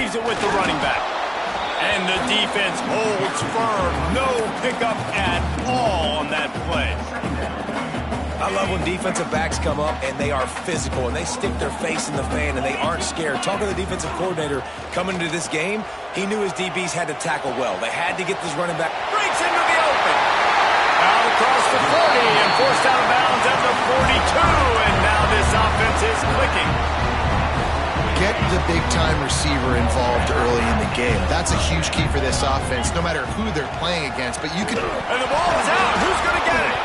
Leaves it with the running back. And the defense holds firm. No pickup at all on that play. I love when defensive backs come up and they are physical and they stick their face in the fan and they aren't scared. Talking to the defensive coordinator coming into this game, he knew his DBs had to tackle well. They had to get this running back. Breaks into the open. Out across the 40 and forced out of bounds at the 42. And now this offense is clicking. Get the big-time receiver involved early in the game. That's a huge key for this offense, no matter who they're playing against. But you can... And the ball is out. Who's going to get it?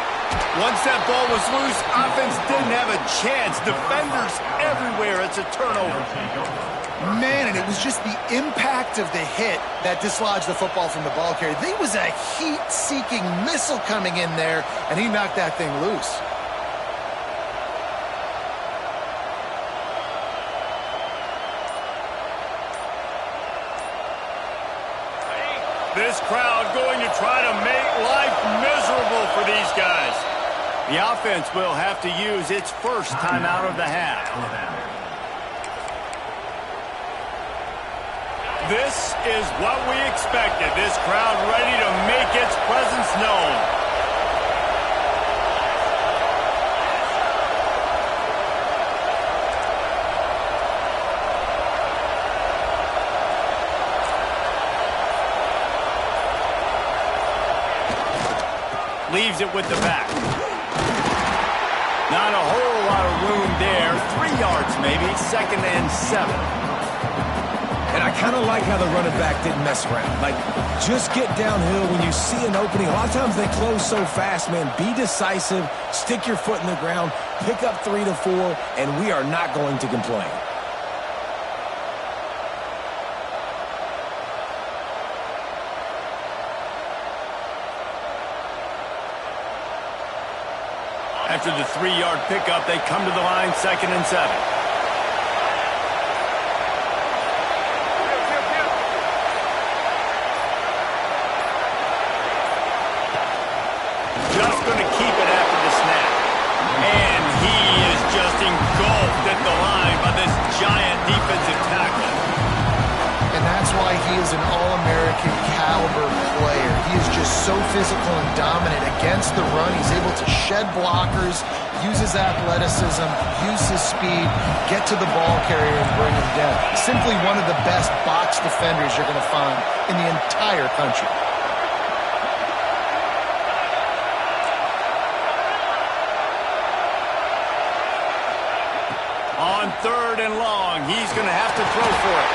Once that ball was loose, offense didn't have a chance. Defenders everywhere. It's a turnover. Man, and it was just the impact of the hit that dislodged the football from the ball carrier. There was a heat-seeking missile coming in there, and he knocked that thing loose. This crowd going to try to make life miserable for these guys. The offense will have to use its first timeout of the half. This is what we expected. This crowd ready to make its presence known. Leaves it with the back. Not a whole lot of room there. 3 yards maybe. 2nd and 7. And I kind of like how the running back didn't mess around. Like, just get downhill when you see an opening. A lot of times they close so fast, man. Be decisive. Stick your foot in the ground. Pick up 3 to 4, and we are not going to complain. After the 3-yard pickup, they come to the line, 2nd and 7. Just going to keep it after the snap. And he is just engulfed at the line by this giant defensive tackle. And that's why he is an All-American caliber player. He is just so physical and dominant against the run. He's able to shed blockers, use his athleticism, use his speed, get to the ball carrier and bring him down. Simply one of the best box defenders you're going to find in the entire country. On 3rd and long, he's going to have to throw for it.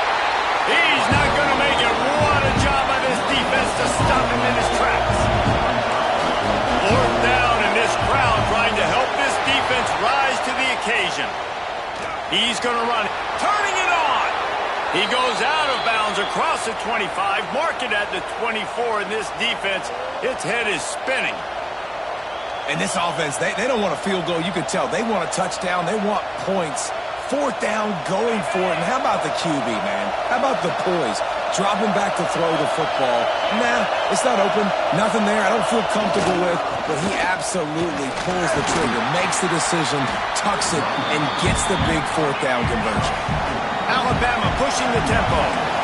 He's not going to make it. What a job by this defense to stop him in his tracks. 4th down, and this crowd trying to help this defense rise to the occasion. He's going to run it. Turning it on. He goes out of bounds across the 25, mark it at the 24, and this defense, its head is spinning. And this offense, they don't want a field goal. You can tell. They want a touchdown. They want points. 4th down, going for it. And how about the QB, man? How about the poise? Dropping back to throw the football. Nah, it's not open. Nothing there I don't feel comfortable with. But he absolutely pulls the trigger, makes the decision, tucks it, and gets the big 4th down conversion. Alabama pushing the tempo.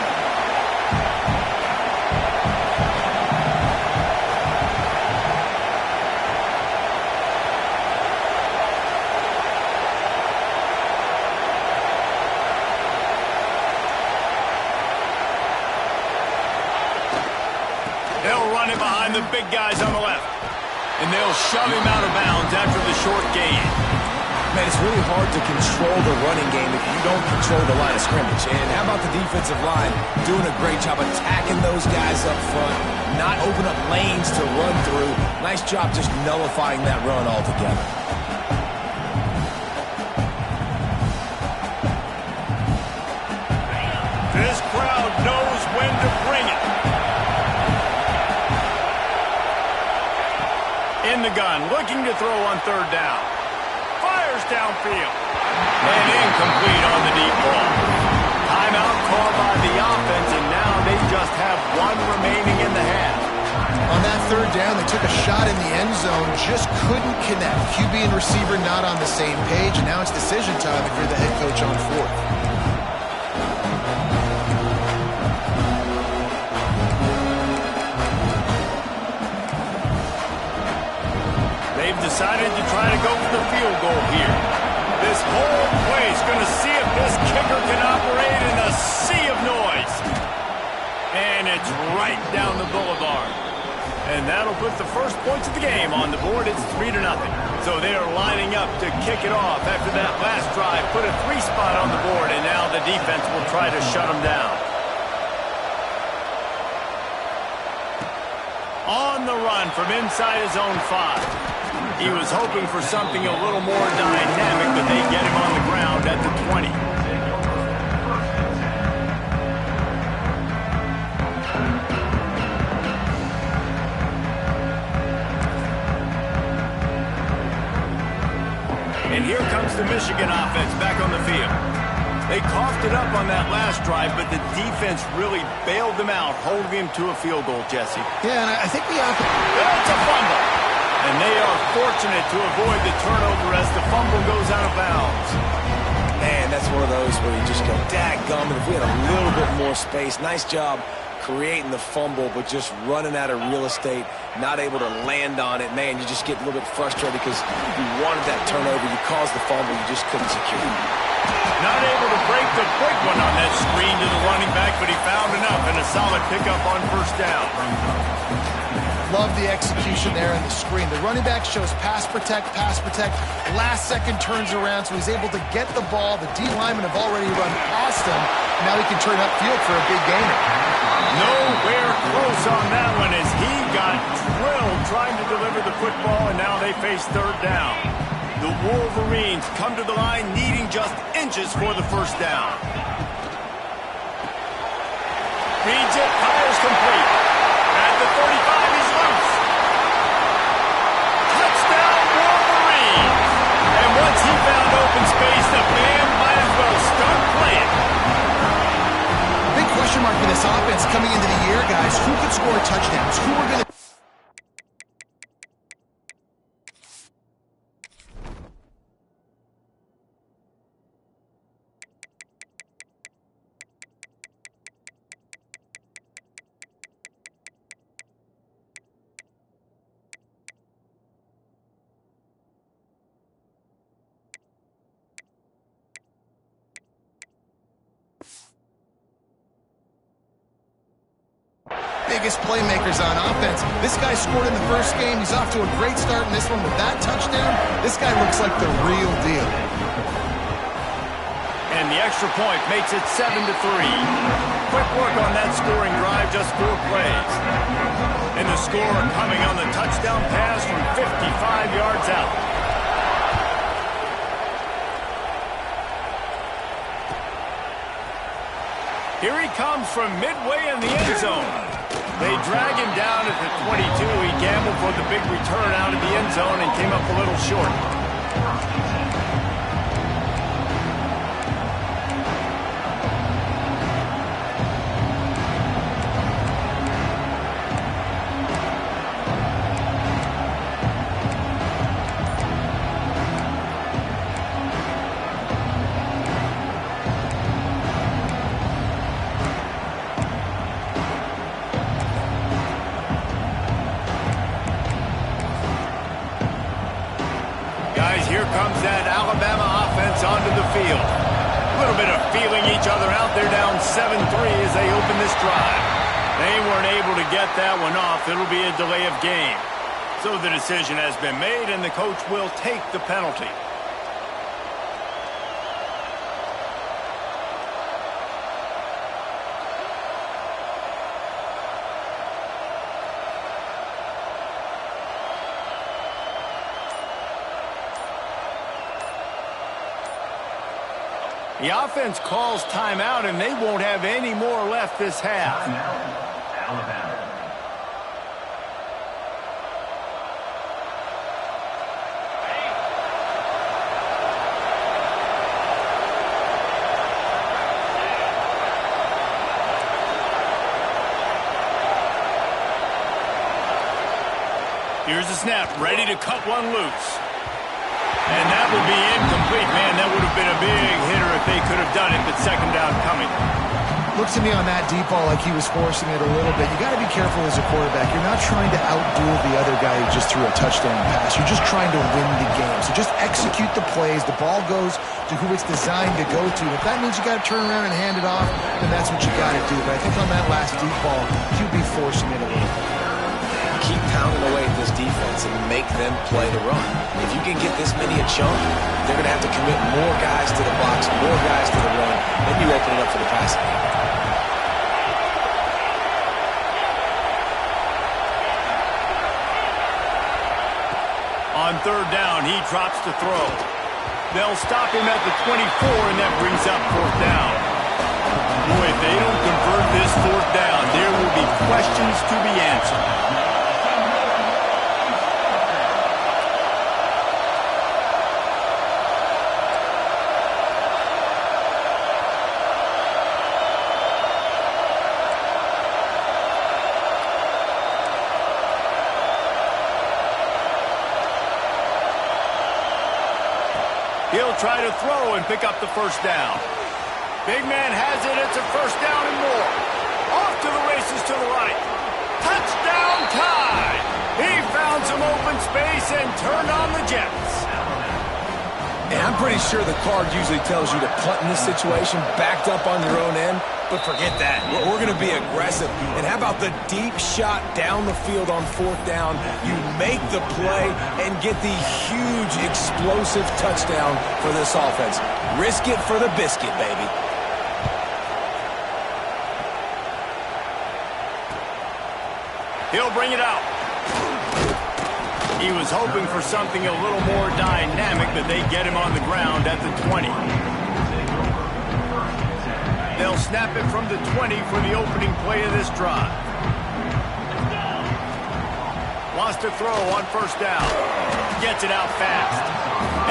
The big guys on the left. And they'll shove him out of bounds after the short gain. Man, it's really hard to control the running game if you don't control the line of scrimmage. And how about the defensive line doing a great job attacking those guys up front, not open up lanes to run through. Nice job just nullifying that run altogether. This crowd knows when to bring it. In the gun, looking to throw on 3rd down. Fires downfield. And incomplete on the deep ball. Timeout called by the offense, and now they just have 1 remaining in the half. On that 3rd down, they took a shot in the end zone, just couldn't connect. QB and receiver not on the same page, and now it's decision time if you're the head coach on 4th. decided to try to go for the field goal here. This whole play is going to see if this kicker can operate in a sea of noise. And it's right down the boulevard. And that'll put the first points of the game on the board. It's 3-0. So they are lining up to kick it off after that last drive. Put a 3 spot on the board, and now the defense will try to shut them down. On the run from inside his own 5. He was hoping for something a little more dynamic, but they get him on the ground at the 20. And here comes the Michigan offense back on the field. They coughed it up on that last drive, but the defense really bailed them out, holding him to a field goal, Jesse. Yeah, and I think the offense... It's a fumble. And they are fortunate to avoid the turnover as the fumble goes out of bounds. Man, that's one of those where you just go, dadgum, if we had a little bit more space. Nice job creating the fumble, but just running out of real estate, not able to land on it. Man, you just get a little bit frustrated because you wanted that turnover. You caused the fumble. You just couldn't secure it. Not able to break the big one on that screen to the running back, but he found enough and a solid pickup on first down. Love the execution there in the screen. The running back shows pass protect. Last second turns around, so he's able to get the ball. The D linemen have already run past him. Now he can turn upfield for a big gainer. Nowhere close on that one as he got drilled trying to deliver the football, and now they face third down. The Wolverines come to the line needing just inches for the first down. Reads it, fires complete. At the 35, he's loose. Touchdown, Wolverines! And once he found open space, the band might as well start playing. Big question mark for this offense coming into the year, guys. Who could score touchdowns? Who are going to... biggest playmakers on offense. This guy scored in the first game. He's off to a great start in this one with that touchdown. This guy looks like the real deal. And the extra point makes it 7-3. Quick work on that scoring drive, just 4 plays. And the score coming on the touchdown pass from 55 yards out. Here he comes from midway in the end zone. They drag him down at the 22. He gambled for the big return out of the end zone and came up a little short. Here comes that Alabama offense onto the field. A little bit of feeling each other out. They're down 7-3 as they open this drive. They weren't able to get that one off. It'll be a delay of game. So the decision has been made, and the coach will take the penalty. The offense calls timeout, and they won't have any more left this half. Alabama. Here's the snap, ready to cut one loose. And that would be incomplete. Man, that would have been a big hitter if they could have done it, but second down coming. Looks to me on that deep ball like he was forcing it a little bit. You got to be careful as a quarterback. You're not trying to outduel the other guy who just threw a touchdown pass. You're just trying to win the game. So just execute the plays. The ball goes to who it's designed to go to. If that means you got to turn around and hand it off, then that's what you got to do. But I think on that last deep ball, he'll be forcing it a little bit. Keep pounding away at this defense and make them play the run. If you can get this many a chunk, they're going to have to commit more guys to the box, more guys to the run. Then you open it up for the passing game. On third down, he drops to throw. They'll stop him at the 24, and that brings up fourth down. Boy, if they don't convert this fourth down, there will be questions to be answered. He'll try to throw and pick up the first down. Big man has it. It's a first down and more. Off to the races to the right. Touchdown tie. He found some open space and turned on the Jets. And I'm pretty sure the card usually tells you to punt in this situation, backed up on your own end. But forget that. We're going to be aggressive. And how about the deep shot down the field on fourth down? You make the play and get the huge explosive touchdown for this offense. Risk it for the biscuit, baby. He'll bring it out. He was hoping for something a little more dynamic, but they get him on the ground at the 20. They'll snap it from the 20 for the opening play of this drive. Wants to throw on first down. Gets it out fast.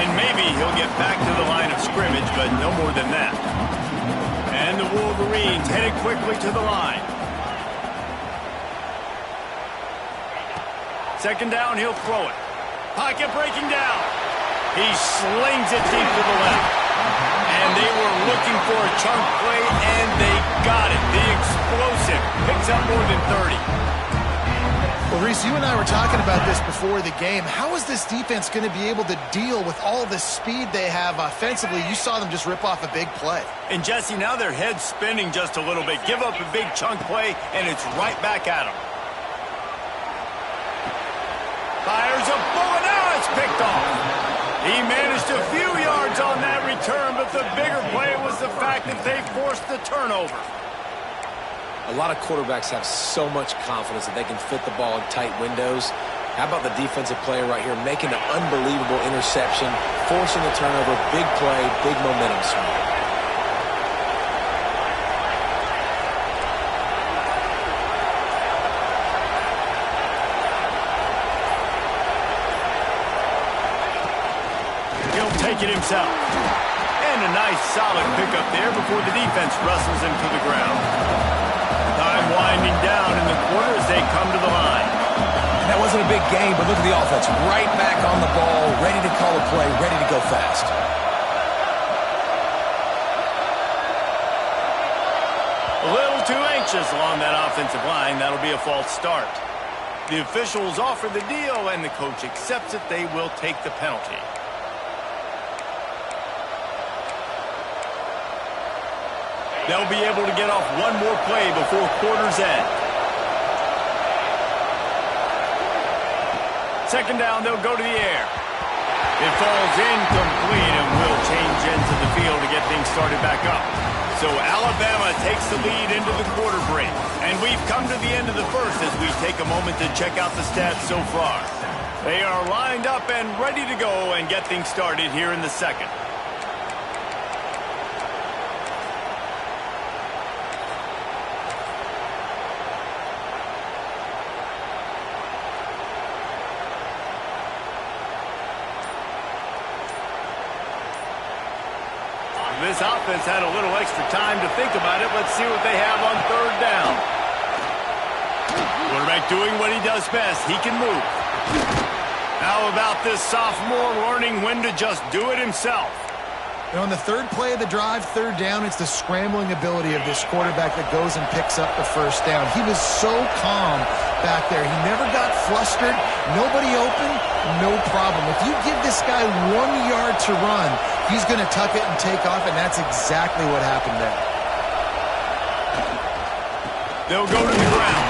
And maybe he'll get back to the line of scrimmage, but no more than that. And the Wolverines headed quickly to the line. Second down, he'll throw it. Pocket breaking down. He slings it deep to the left. And they were looking for a chunk play, and they got it. The explosive picks up more than 30. Well, Reese, you and I were talking about this before the game. How is this defense going to be able to deal with all the speed they have offensively? You saw them just rip off a big play. And, Jesse, now their head's spinning just a little bit. Give up a big chunk play, and it's right back at them. Fires a bullet. Now it's picked off. He managed a few yards on that return, but the bigger play was the fact that they forced the turnover. A lot of quarterbacks have so much confidence that they can fit the ball in tight windows. How about the defensive player right here making an unbelievable interception, forcing the turnover, big play, big momentum swing. Take it himself. And a nice solid pickup there before the defense wrestles him to the ground. Time winding down in the quarter as they come to the line. And that wasn't a big game, but look at the offense. Right back on the ball, ready to call a play, ready to go fast. A little too anxious along that offensive line. That'll be a false start. The officials offer the deal, and the coach accepts it. They will take the penalty. They'll be able to get off one more play before quarter's end. Second down, they'll go to the air. It falls incomplete and will change ends of the field to get things started back up. So Alabama takes the lead into the quarter break. And we've come to the end of the first as we take a moment to check out the stats so far. They are lined up and ready to go and get things started here in the second. This offense had a little extra time to think about it. Let's see what they have on third down. Quarterback doing what he does best. He can move. How about this sophomore learning when to just do it himself? And on the third play of the drive, third down, it's the scrambling ability of this quarterback that goes and picks up the first down. He was so calm back there. He never got flustered. Nobody open, no problem. If you give this guy 1 yard to run, he's going to tuck it and take off, and that's exactly what happened there. They'll go to the ground.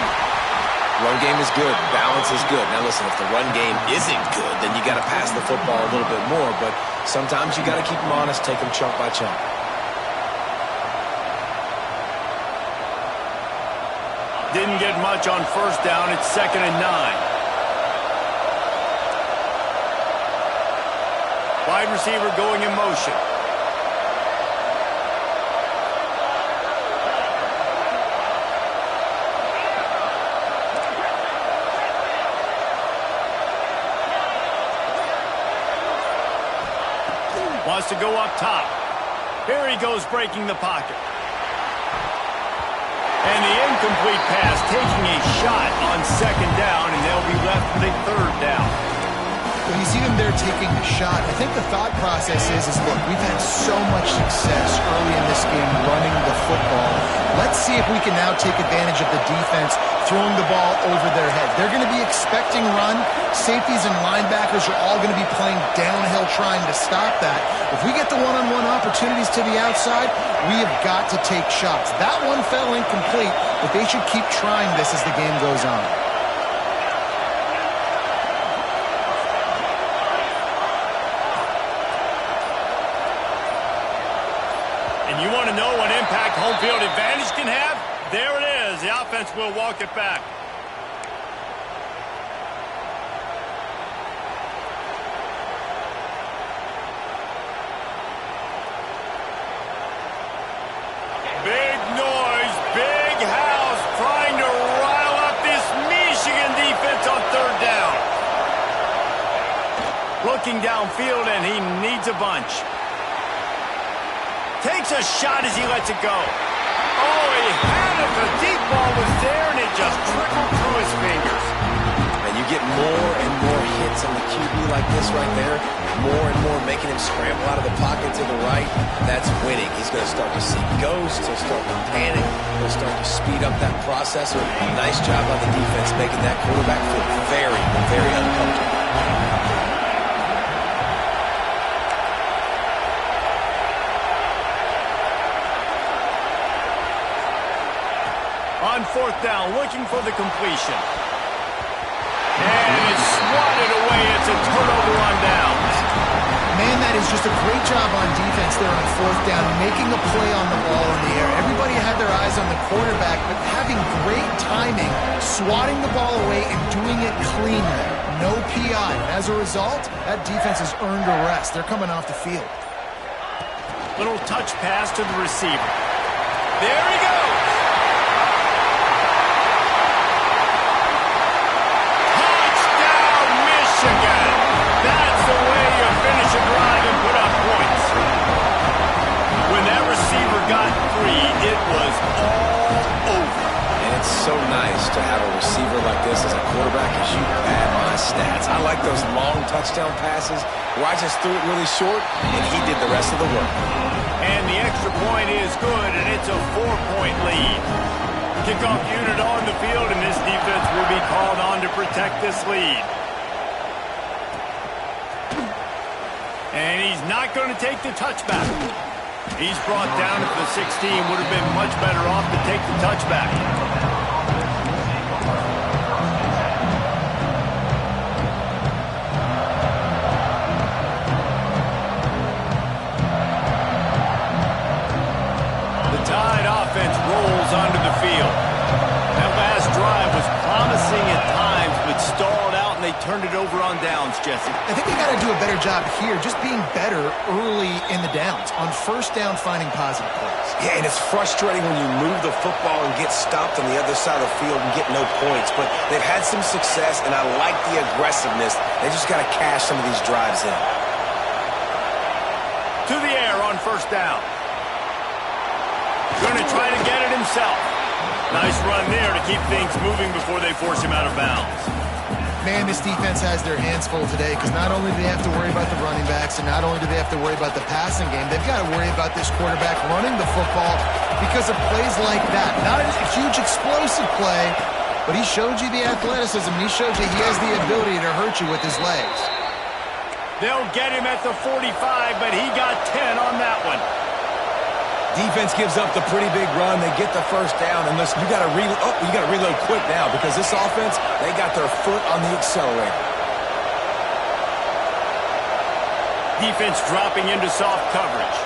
Run game is good. Balance is good. Now listen, if the run game isn't good, then you got to pass the football a little bit more. But sometimes you got to keep them honest, take them chunk by chunk. Didn't get much on first down. It's 2nd and 9. Wide receiver going in motion. Wants to go up top. Here he goes, breaking the pocket. And the incomplete pass, taking a shot on 2nd down, and they'll be left with a 3rd down. When you see them there taking the shot, I think the thought process is look, we've had so much success early in this game running the football. Let's see if we can now take advantage of the defense throwing the ball over their head. They're going to be expecting run. Safeties and linebackers are all going to be playing downhill trying to stop that. If we get the one-on-one opportunities to the outside, we have got to take shots. That one fell incomplete, but they should keep trying this as the game goes on. And you want to know what impact home field advantage can have? There it is. The offense will walk it back. Big noise, big house, trying to rile up this Michigan defense on 3rd down. Looking downfield, and he needs a bunch. Takes a shot as he lets it go. Oh, he had it. The deep ball was there, and it just trickled through his fingers. And you get more and more hits on the QB like this right there. More and more making him scramble out of the pocket to the right. That's winning. He's going to start to see ghosts. He'll start to panic. He'll start to speed up that processor. Nice job on the defense making that quarterback feel very, very uncomfortable. On 4th down, looking for the completion. And it's swatted away. It's a turnover on downs. Man, that is just a great job on defense there on 4th down, making a play on the ball in the air. Everybody had their eyes on the quarterback, but having great timing, swatting the ball away and doing it cleanly. No PI. And as a result, that defense has earned a rest. They're coming off the field. Little touch pass to the receiver. There he goes. That's the way you finish a drive and put up points. When that receiver got free, it was all over. And it's so nice to have a receiver like this as a quarterback because you pad my stats. I like those long touchdown passes where I just threw it really short and he did the rest of the work. And the extra point is good, and it's a 4-point lead. Kickoff unit on the field, and this defense will be called on to protect this lead. And he's not going to take the touchback. He's brought down at the 16. Would have been much better off to take the touchback. The Tide offense rolls onto the field. That last drive was promising at times, but stalled out, and they turned it over on downs, Jesse. I think they got to do a better job here, just being better early in the downs. On 1st down, finding positive plays. Yeah, and it's frustrating when you move the football and get stopped on the other side of the field and get no points. But they've had some success, and I like the aggressiveness. They just got to cash some of these drives in. To the air on 1st down. Going to try to get it himself. Nice run there to keep things moving before they force him out of bounds. Man, this defense has their hands full today because not only do they have to worry about the running backs and not only do they have to worry about the passing game, they've got to worry about this quarterback running the football because of plays like that. Not a huge explosive play, but he showed you the athleticism. He showed you he has the ability to hurt you with his legs. They'll get him at the 45, but he got 10 on that one. Defense gives up the pretty big run. They get the first down. And listen, you got to reload quick now because this offense, they got their foot on the accelerator. Defense dropping into soft coverage.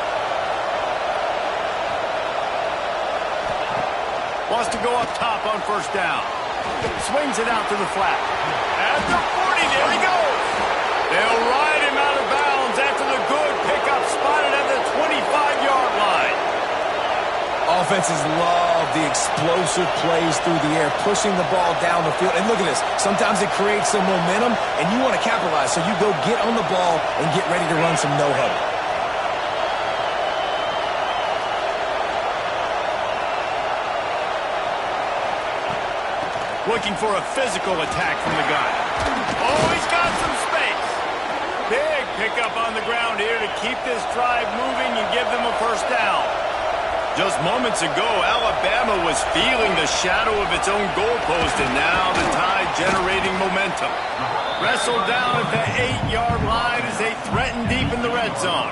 Wants to go up top on first down. Swings it out to the flat. At the 40, there he goes. They'll ride him out of bounds after the good pickup spotted at the 25-yard line. Offenses love the explosive plays through the air, pushing the ball down the field. And look at this. Sometimes it creates some momentum, and you want to capitalize. So you go get on the ball and get ready to run some no-huddle. Looking for a physical attack from the guy. Oh, he's got some space. Big pickup on the ground here to keep this drive moving and give them a first down. Just moments ago, Alabama was feeling the shadow of its own goalpost, and now the Tide generating momentum. Wrestled down at the 8-yard line as they threaten deep in the red zone.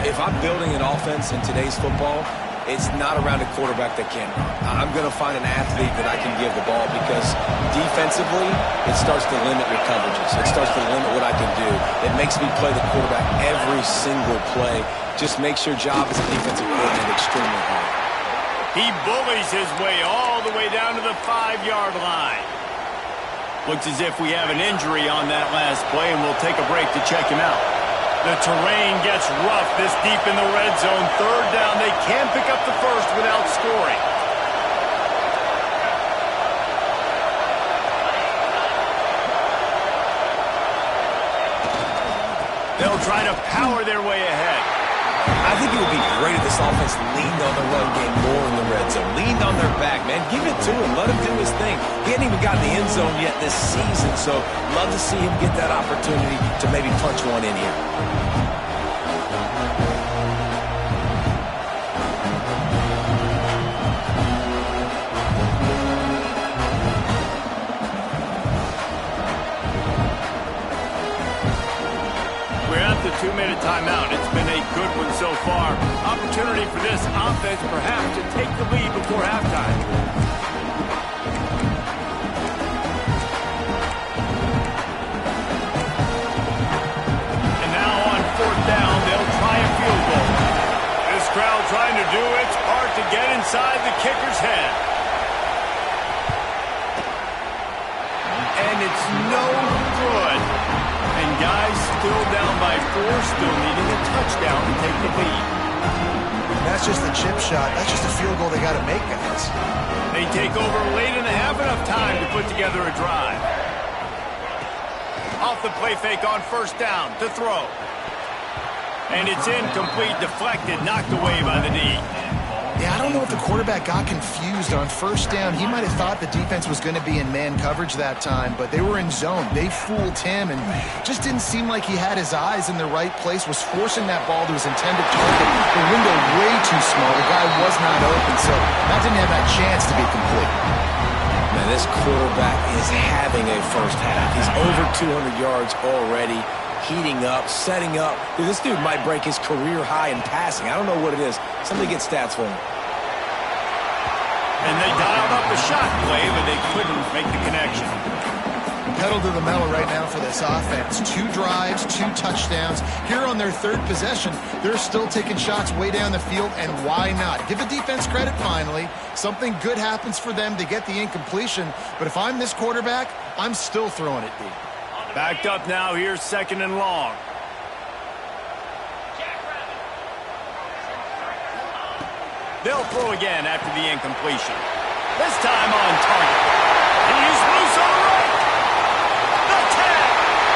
If I'm building an offense in today's football, it's not around a quarterback that can run. I'm going to find an athlete that I can give the ball because defensively, it starts to limit your coverages. It starts to limit what I can do. It makes me play the quarterback every single play. Just makes your job as a defensive coordinator extremely hard. He bullies his way all the way down to the 5-yard line. Looks as if we have an injury on that last play, and we'll take a break to check him out. The terrain gets rough this deep in the red zone. Third down, they can't pick up the first without scoring. They'll try to power their way ahead. I think it would be great if this offense leaned on the run game more in the red zone. Leaned on their back, man. Give it to him. Let him do his thing. He hasn't even gotten the end zone yet this season, so love to see him get that opportunity to maybe punch one in here. The 2-minute timeout. It's been a good one so far. Opportunity for this offense perhaps to take the lead before halftime. And now on fourth down, they'll try a field goal. This crowd trying to do its part to get inside the kicker's head. And it's no good. And guys still down by 4, still needing a touchdown to take the lead. That's just the chip shot. That's just a field goal they got to make, guys. They take over late and have enough time to put together a drive. Off the play fake on first down to throw. And it's incomplete, deflected, knocked away by the knee. Yeah, I don't know if the quarterback got confused on first down. He might have thought the defense was going to be in man coverage that time, but they were in zone. They fooled him and just didn't seem like he had his eyes in the right place, was forcing that ball to his intended target. The window way too small. The guy was not open, so that didn't have that chance to be complete. Man, this quarterback is having a first half. He's over 200 yards already. Heating up, setting up. Dude, this dude might break his career high in passing. I don't know what it is. Somebody get stats for him. And they dialed up the shot play, but they couldn't make the connection. Pedal to the metal right now for this offense. 2 drives, 2 touchdowns. Here on their third possession, they're still taking shots way down the field, and why not? Give the defense credit finally. Something good happens for them to get the incompletion, but if I'm this quarterback, I'm still throwing it deep. Backed up now, here's 2nd and long. They'll throw again after the incompletion. This time on target. He's loose on the right. The tag.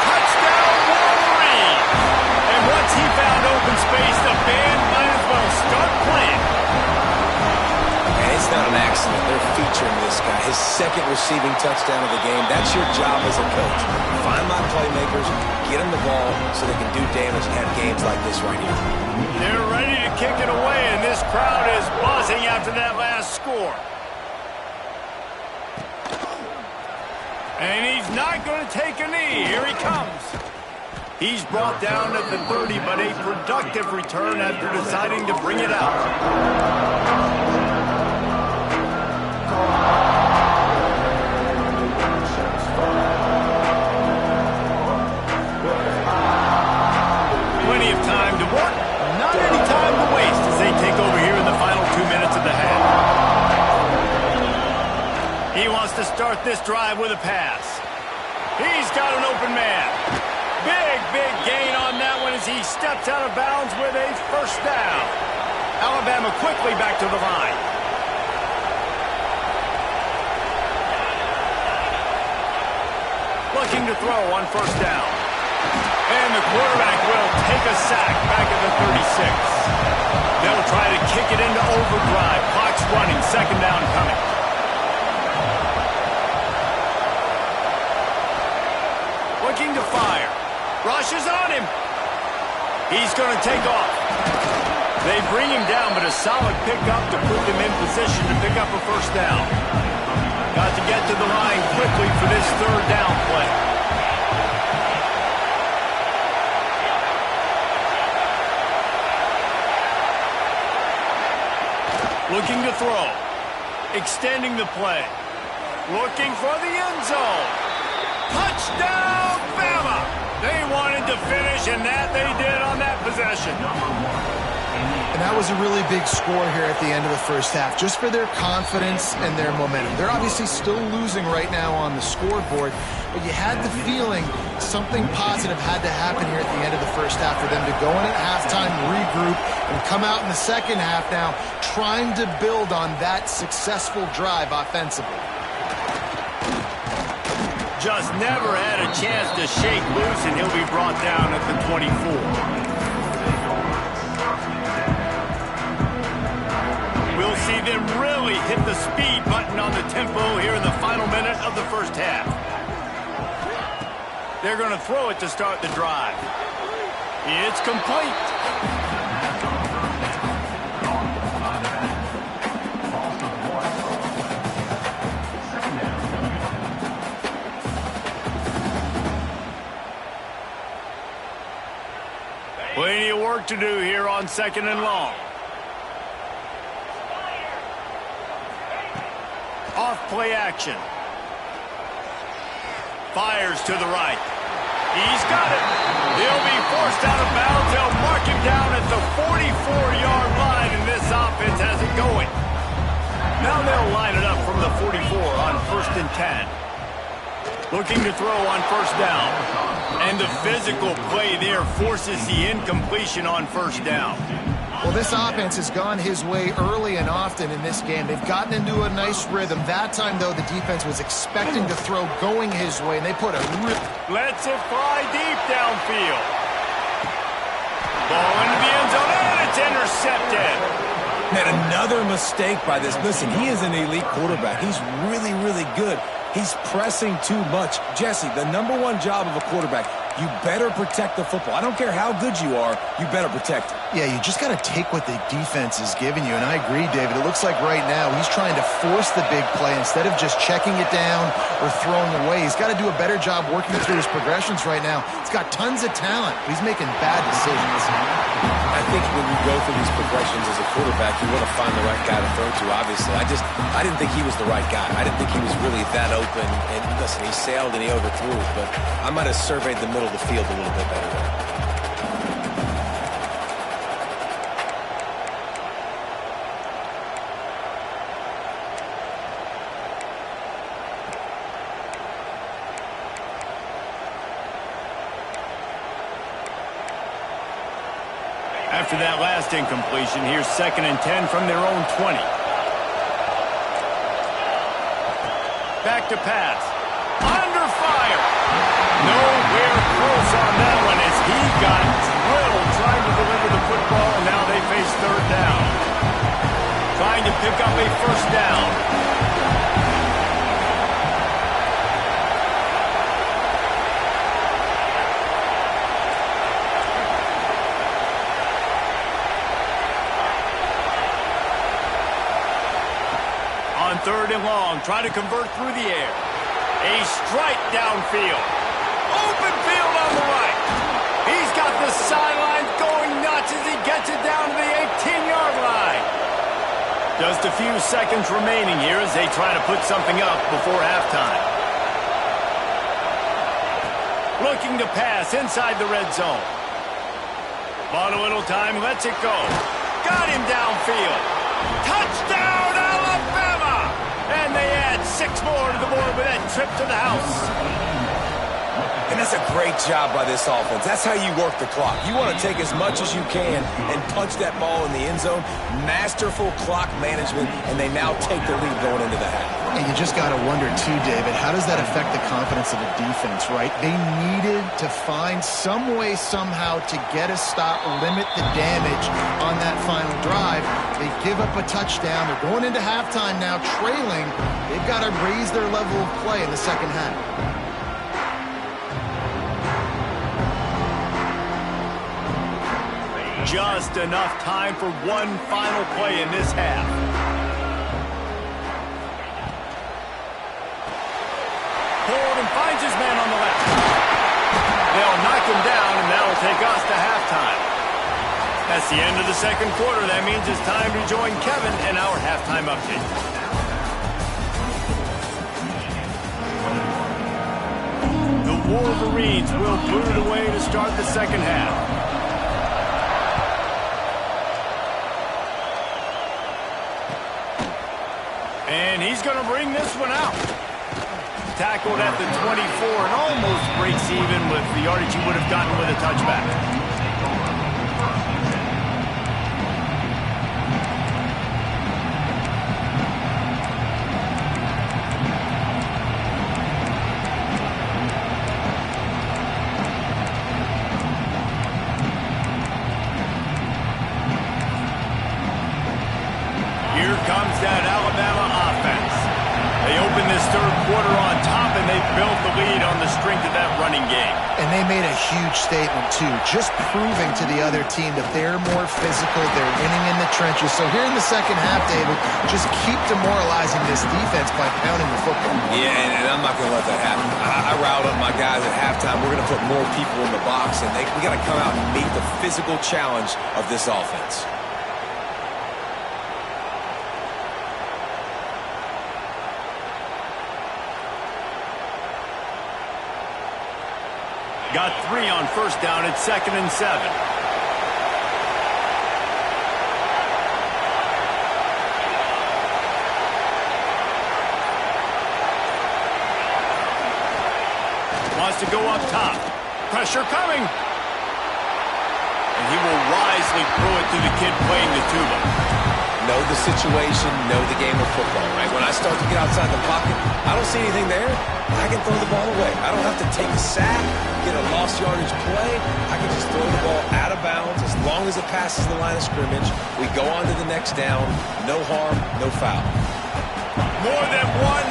Touchdown, Wolverine. And once he found open space, the band might as well start playing. And it's not an accident. They're featuring this guy his second receiving touchdown of the game. That's your job as a coach. Find my playmakers, get them the ball so they can do damage and have games like this right here. They're ready to kick it away, and this crowd is buzzing after that last score. And he's not going to take a knee. Here he comes. He's brought down at the 30, but a productive return after deciding to bring it out. 'Plenty of time to work, not any time to waste as they take over here in the final 2 minutes of the half. He wants to start this drive with a pass. He's got an open man. Big gain on that one as he steps out of bounds with a first down. Alabama quickly back to the line. Looking to throw on first down. And the quarterback will take a sack back at the 36. They'll try to kick it into overdrive. Clock's running, second down coming. Looking to fire. Rushes on him. He's going to take off. They bring him down, but a solid pickup to put them in position to pick up a first down. Got to get to the line quickly for this third down play. Looking to throw. Extending the play. Looking for the end zone. Touchdown, Bama! They wanted to finish, and that they did on that possession. And that was a really big score here at the end of the first half, just for their confidence and their momentum. They're obviously still losing right now on the scoreboard, but you had the feeling something positive had to happen here at the end of the first half for them to go in at halftime, regroup, and come out in the second half now trying to build on that successful drive offensively. Just never had a chance to shake loose, and he'll be brought down at the 24. We'll see them really hit the speed button on the tempo here in the final minute of the first half. They're going to throw it to start the drive. It's complete. Plenty of work to do here on second and long. Off play action. Fires to the right. He's got it. He'll be forced out of bounds. They'll mark him down at the 44-yard line, and this offense has it going. Now they'll line it up from the 44 on first and 10. Looking to throw on first down. And the physical play there forces the incompletion on first down. Well, this offense has gone his way early and often in this game. They've gotten into a nice rhythm. That time, though, the defense was expecting to throw going his way, and they put a lets it fly deep downfield. Ball into the end zone, and it's intercepted. Man, another mistake by this. Listen, he is an elite quarterback. He's really, really good. He's pressing too much. Jesse, the number one job of a quarterback, you better protect the football. I don't care how good you are, you better protect it. Yeah, you just got to take what the defense is giving you, and I agree, David. It looks like right now he's trying to force the big play instead of just checking it down or throwing away. He's got to do a better job working through his progressions right now. He's got tons of talent, but he's making bad decisions. I think when you go through these progressions as a quarterback, you want to find the right guy to throw to, obviously. I didn't think he was the right guy. I didn't think he was really that open. And listen, he sailed and he overthrew it, but I might have surveyed the middle of the field a little bit better there. After that last incompletion, here's second and 10 from their own 20. Back to pass. Under fire. Nowhere close on that one as he got drilled trying to deliver the football, and now they face third down. Trying to pick up a first down. 3rd and long. Try to convert through the air. A strike downfield. Open field on the right. He's got the sidelines going nuts as he gets it down to the 18-yard line. Just a few seconds remaining here as they try to put something up before halftime. Looking to pass inside the red zone. Bought a little time, lets it go. Got him downfield. Touchdown, Alabama! And they add 6 more to the board with that trip to the house. And that's a great job by this offense. That's how you work the clock. You want to take as much as you can and punch that ball in the end zone. Masterful clock management, and they now take the lead going into the half. And you just got to wonder, too, David, how does that affect the confidence of the defense, right? They needed to find some way, somehow, to get a stop, limit the damage on that final drive. They give up a touchdown. They're going into halftime now, trailing. They've got to raise their level of play in the second half. Just enough time for one final play in this half. Holden finds his man on the left. They'll knock him down, and that'll take us to halftime. That's the end of the second quarter. That means it's time to join Kevin in our halftime update. The Wolverines will boot it away to start the second half. And he's going to bring this one out. Tackled at the 24 and almost breaks even with the yardage he would have gotten with a touchback. Here comes that Alabama offense. They open this third quarter on top, and they built the lead on the strength of that running game. And they made a huge statement, too, just proving to the other team that they're more physical, they're winning in the trenches. So here in the second half, David, just keep demoralizing this defense by pounding the football. Yeah, and I'm not going to let that happen. I riled up my guys at halftime. We're going to put more people in the box, and we got to come out and meet the physical challenge of this offense. Got 3 on first down at 2nd and 7. Wants to go up top. Pressure coming. And he will wisely throw it to the kid playing the tuba. Know the situation, know the game of football, right? When I start to get outside the pocket, I don't see anything there. I can throw the ball away. I don't have to take a sack, get a lost yardage play. I can just throw the ball out of bounds as long as it passes the line of scrimmage. We go on to the next down. No harm, no foul. More than 100,000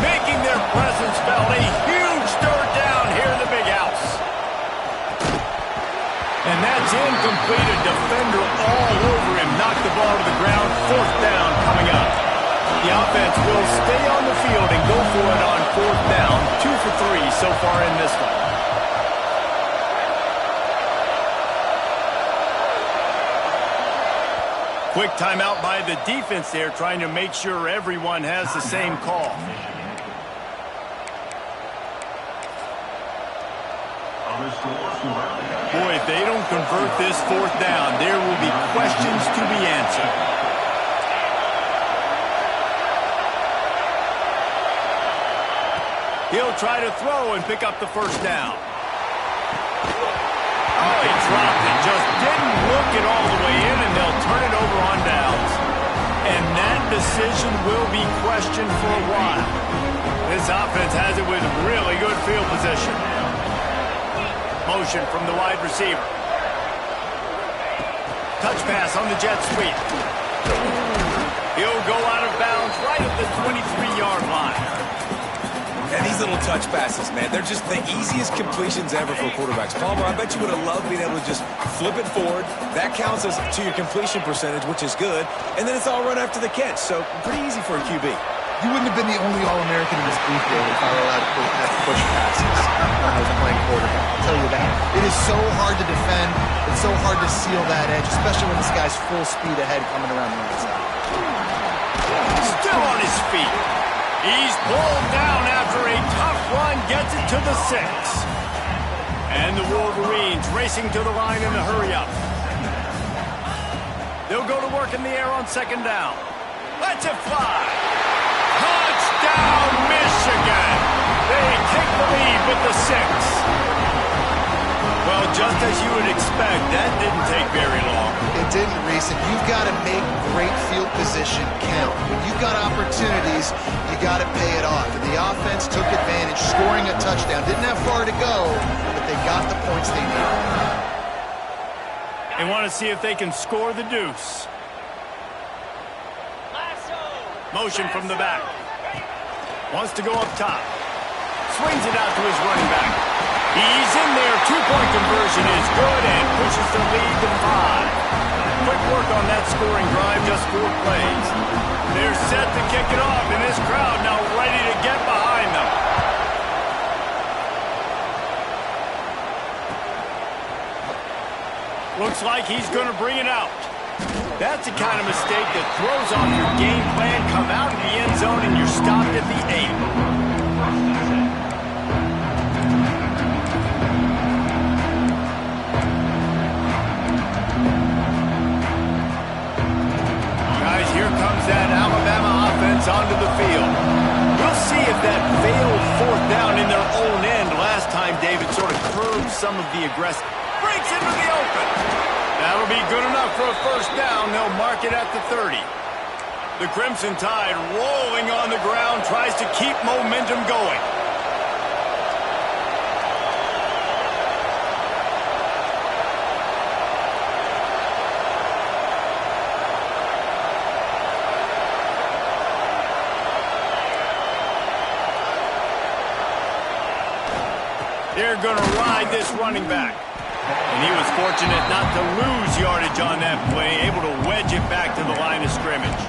making their presence felt. A huge third down here in the big house. And that's incomplete. A defender all over him. Knocked the ball to the ground. 4th down coming up. The offense will stay on the field and go for it on 4th down. 2 for 3 so far in this one. Quick timeout by the defense there, trying to make sure everyone has the same call. Boy, if they don't convert this 4th down, there will be questions to be answered. He'll try to throw and pick up the first down. Oh, he dropped it. Just didn't look it all the way in, and they'll turn it over on downs. And that decision will be questioned for a while. This offense has it with really good field position. Motion from the wide receiver. Touch pass on the jet sweep. He'll go out of bounds right at the 23-yard line. And these little touch passes, man, they're just the easiest completions ever for quarterbacks. Palmer, I bet you would have loved being able to just flip it forward. That counts as to your completion percentage, which is good. And then it's all run after the catch, so pretty easy for a QB. You wouldn't have been the only All-American in this booth, David, if I were allowed to push passes when I was playing quarterback. I'll tell you that. It is so hard to defend. It's so hard to seal that edge, especially when this guy's full speed ahead coming around the right side. Still on his feet. He's pulled down after a tough run, gets it to the 6. And the Wolverines racing to the line in the hurry-up. They'll go to work in the air on 2nd down. Let's it fly. Touchdown, Michigan. They take the lead with the 6. Well, just as you would expect, that didn't take very long. It didn't, Reese, and you've got to make great field position count. When you've got opportunities, you got to pay it off. And the offense took advantage, scoring a touchdown. Didn't have far to go, but they got the points they needed. They want to see if they can score the deuce. Motion from the back. Wants to go up top. Swings it out to his running back. He's in there. 2-point conversion is good and pushes the lead to 5. Quick work on that scoring drive, just 4 plays. They're set to kick it off, and this crowd now ready to get behind them. Looks like he's going to bring it out. That's the kind of mistake that throws off your game plan. Come out in the end zone, and you're stopped at the 8. Guys, here comes that Alabama offense onto the field. We'll see if that failed 4th down in their own end last time David sort of curbed some of the aggressive. Breaks into the open. That'll be good enough for a 1st down. They'll mark it at the 30. The Crimson Tide rolling on the ground, tries to keep momentum going. They're going to ride this running back. And he was fortunate not to lose yardage on that play, able to wedge it back to the line of scrimmage.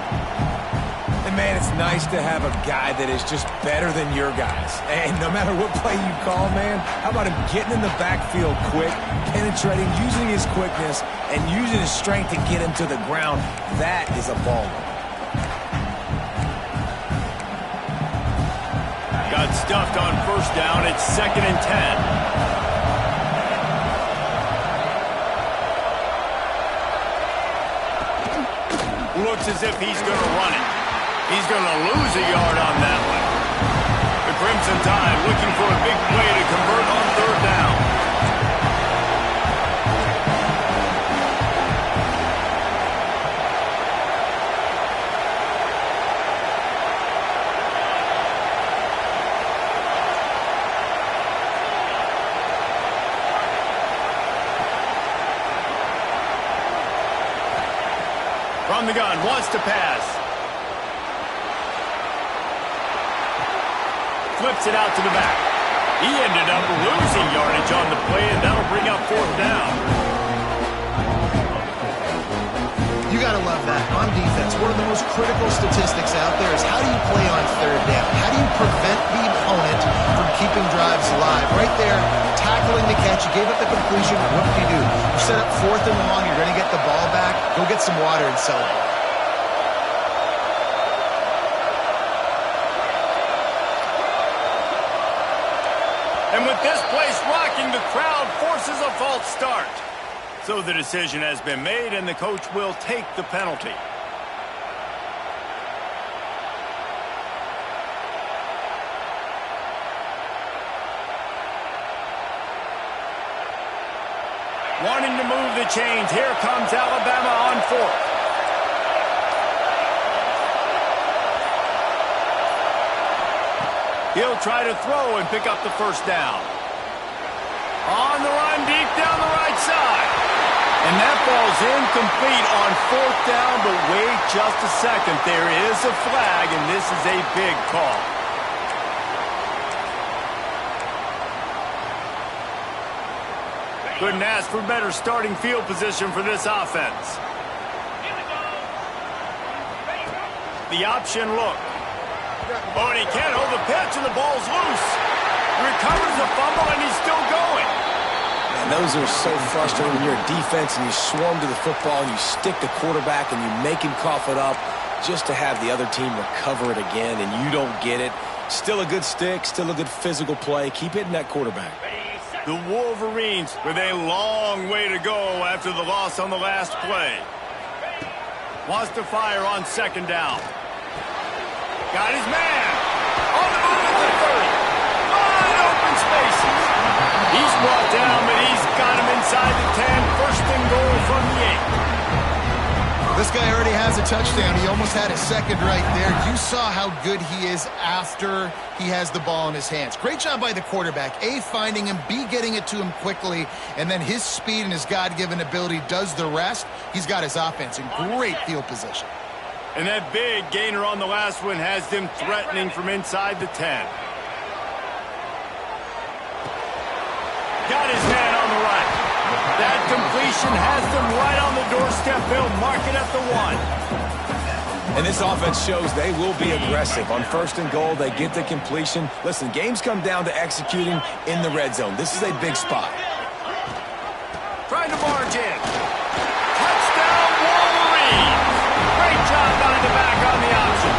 And, man, it's nice to have a guy that is just better than your guys. And no matter what play you call, man, how about him getting in the backfield quick, penetrating, using his quickness, and using his strength to get him to the ground? That is a baller. Got stuffed on 1st down. It's 2nd and 10. Looks as if he's going to run it. He's going to lose a yard on that one. The Crimson Tide looking for a big play to convert on 3rd down. From the gun, wants to pass. Flips it out to the back. He ended up losing yardage on the play, and that'll bring up 4th down. You got to love that. On defense, one of the most critical statistics out there is how do you play on 3rd down? How do you prevent the opponent from keeping drives alive? Right there, tackling the catch. You gave up the completion. What do? You set up 4th and long. You're going to get the ball back. Go get some water and celebrate. And with this place rocking, the crowd forces a false start. So the decision has been made, and the coach will take the penalty. Wanting to move the chains. Here comes Alabama on 4th. He'll try to throw and pick up the 1st down. On the run, deep down the right side. And that ball's incomplete on 4th down, but wait just a second. There is a flag, and this is a big call. Couldn't ask for better starting field position for this offense. The option look. Oh, and he can't hold the pitch, and the ball's loose. Recovers the fumble, and he's still going. And those are so frustrating when you're a defense and you swarm to the football and you stick the quarterback and you make him cough it up just to have the other team recover it again, and you don't get it. Still a good stick, still a good physical play. Keep hitting that quarterback. The Wolverines with a long way to go after the loss on the last play. Wants to fire on second down. Got his man. On the move at the 30. Wide open spaces. He's brought down, but he's got him inside the 10. First and goal from the 8. This guy already has a touchdown. He almost had a second right there. You saw how good he is after he has the ball in his hands. Great job by the quarterback. A, finding him. B, getting it to him quickly. And then his speed and his God-given ability does the rest. He's got his offense in great field position. And that big gainer on the last one has them threatening from inside the 10. Got his man on the right. That completion has them right on the doorstep. They'll mark it at the 1. And this offense shows they will be aggressive. On first and goal, they get the completion. Listen, games come down to executing in the red zone. This is a big spot. Trying to barge in. Touchdown, Wolverines. Great job by the back on the option.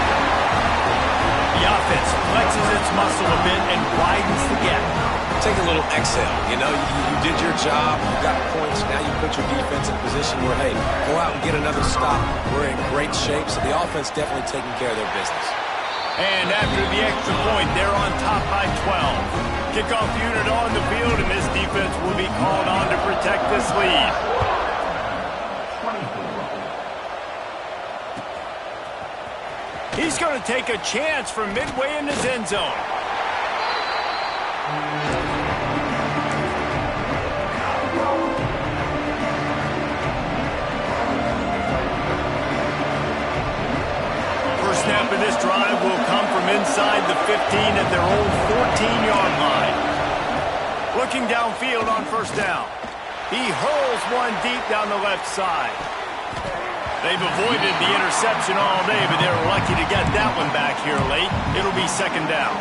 The offense flexes its muscle a bit and widens the gap. Take a little exhale. You know, you did your job. You got points. Now you put your defense in a position where, hey, go out and get another stop. We're in great shape, so the offense definitely taking care of their business. And after the extra point, they're on top by 12. Kickoff unit on the field, and this defense will be called on to protect this lead. He's going to take a chance from midway in his end zone. First snap of this drive will come from inside the 15 at their own 14-yard line. Looking downfield on first down. He hurls one deep down the left side. They've avoided the interception all day, but they're lucky to get that one back here late. It'll be second down.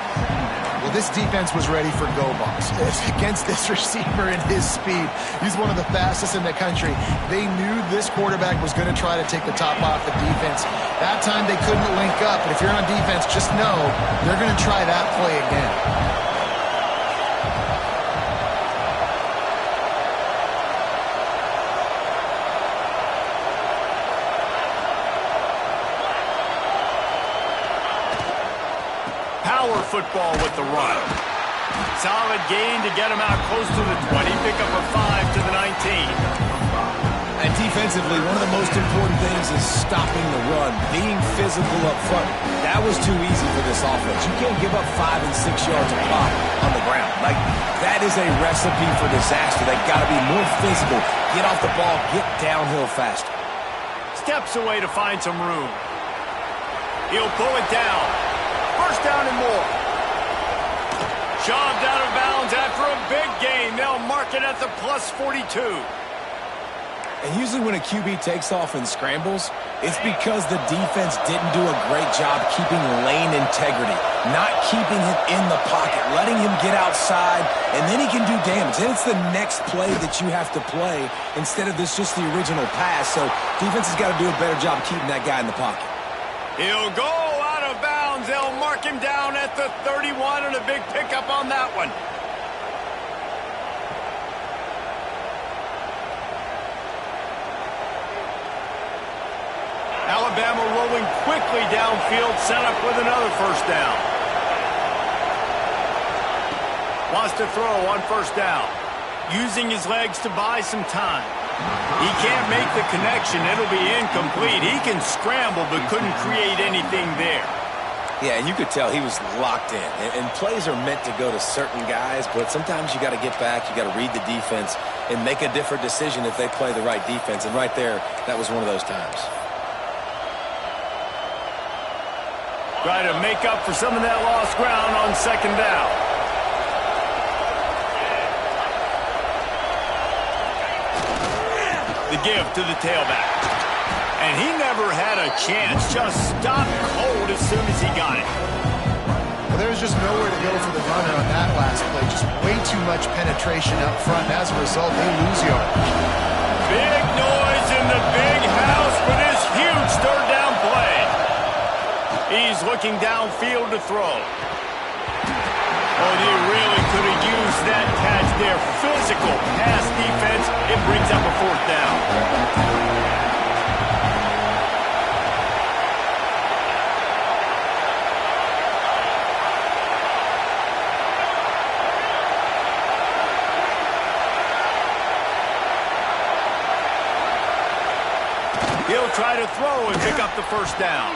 Well, this defense was ready for go balls. Against this receiver and his speed, he's one of the fastest in the country. They knew this quarterback was going to try to take the top off the defense. That time they couldn't link up, but if you're on defense, just know they're going to try that play again. Power football with the run. Solid gain to get him out close to the 20. Pick up a 5 to the 19. And defensively, one of the most important things is stopping the run, being physical up front. That was too easy for this offense. You can't give up 5 and 6 yards a pop on the ground. Like, that is a recipe for disaster. They've got to be more physical, get off the ball, get downhill faster. Steps away to find some room. He'll pull it down. First down and more. Shoved out of bounds after a big gain. They'll mark it at the plus 42. And usually when a QB takes off and scrambles, it's because the defense didn't do a great job keeping lane integrity, not keeping him in the pocket, letting him get outside, and then he can do damage. Then it's the next play that you have to play instead of this just the original pass. So defense has got to do a better job keeping that guy in the pocket. He'll go out of bounds. They'll mark him down at the 31 and a big pickup on that one. Alabama rolling quickly downfield, set up with another first down. Wants to throw on first down. Using his legs to buy some time. He can't make the connection. It'll be incomplete. He can scramble, but couldn't create anything there. Yeah, and you could tell he was locked in. And plays are meant to go to certain guys, but sometimes you got to get back, you got to read the defense, and make a different decision if they play the right defense. And right there, that was one of those times. Try to make up for some of that lost ground on second down. The give to the tailback. And he never had a chance. Just stopped cold as soon as he got it. Well, there's just nowhere to go for the runner on that last play. Just way too much penetration up front. And as a result, they lose yardage. Big noise in the big house for this huge third down play. He's looking downfield to throw. Oh, they really could have used that catch there. Physical pass defense. It brings up a fourth down. He'll try to throw and pick up the first down.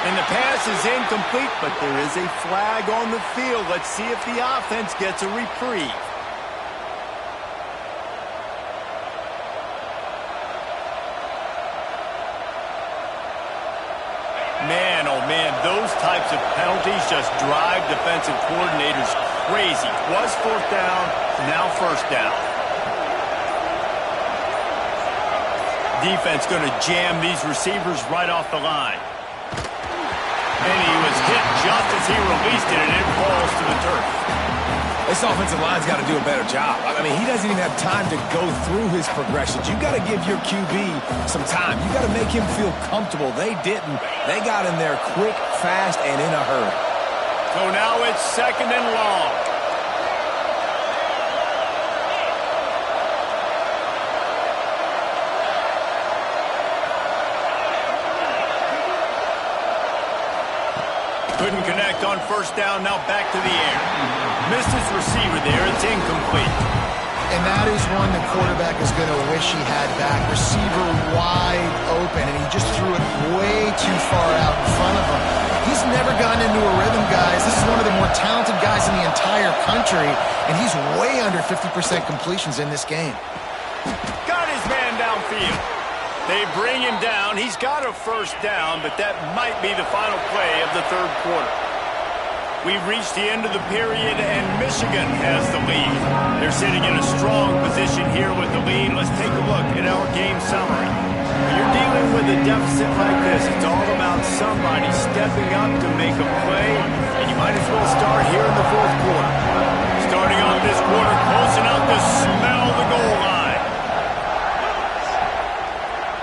And the pass is incomplete, but there is a flag on the field. Let's see if the offense gets a reprieve. Man, oh man, those types of penalties just drive defensive coordinators crazy. Was fourth down, now first down. Defense going to jam these receivers right off the line. And he was hit just as he released it, and it falls to the turf. This offensive line's got to do a better job. I mean, he doesn't even have time to go through his progressions. You got to give your QB some time. You got to make him feel comfortable. They didn't. They got in there quick, fast, and in a hurry. So now it's second and long. Couldn't connect on first down, now back to the air. Missed his receiver there, it's incomplete. And that is one the quarterback is going to wish he had back. Receiver wide open, and he just threw it way too far out in front of him. He's never gotten into a rhythm, guys. This is one of the more talented guys in the entire country, and he's way under 50% completions in this game. Got his man downfield. They bring him down. He's got a first down, but that might be the final play of the third quarter. We've reached the end of the period, and Michigan has the lead. They're sitting in a strong position here with the lead. Let's take a look at our game summary. When you're dealing with a deficit like this, it's all about somebody stepping up to make a play, and you might as well start here in the fourth quarter. Starting off this quarter close enough to smell the goal line.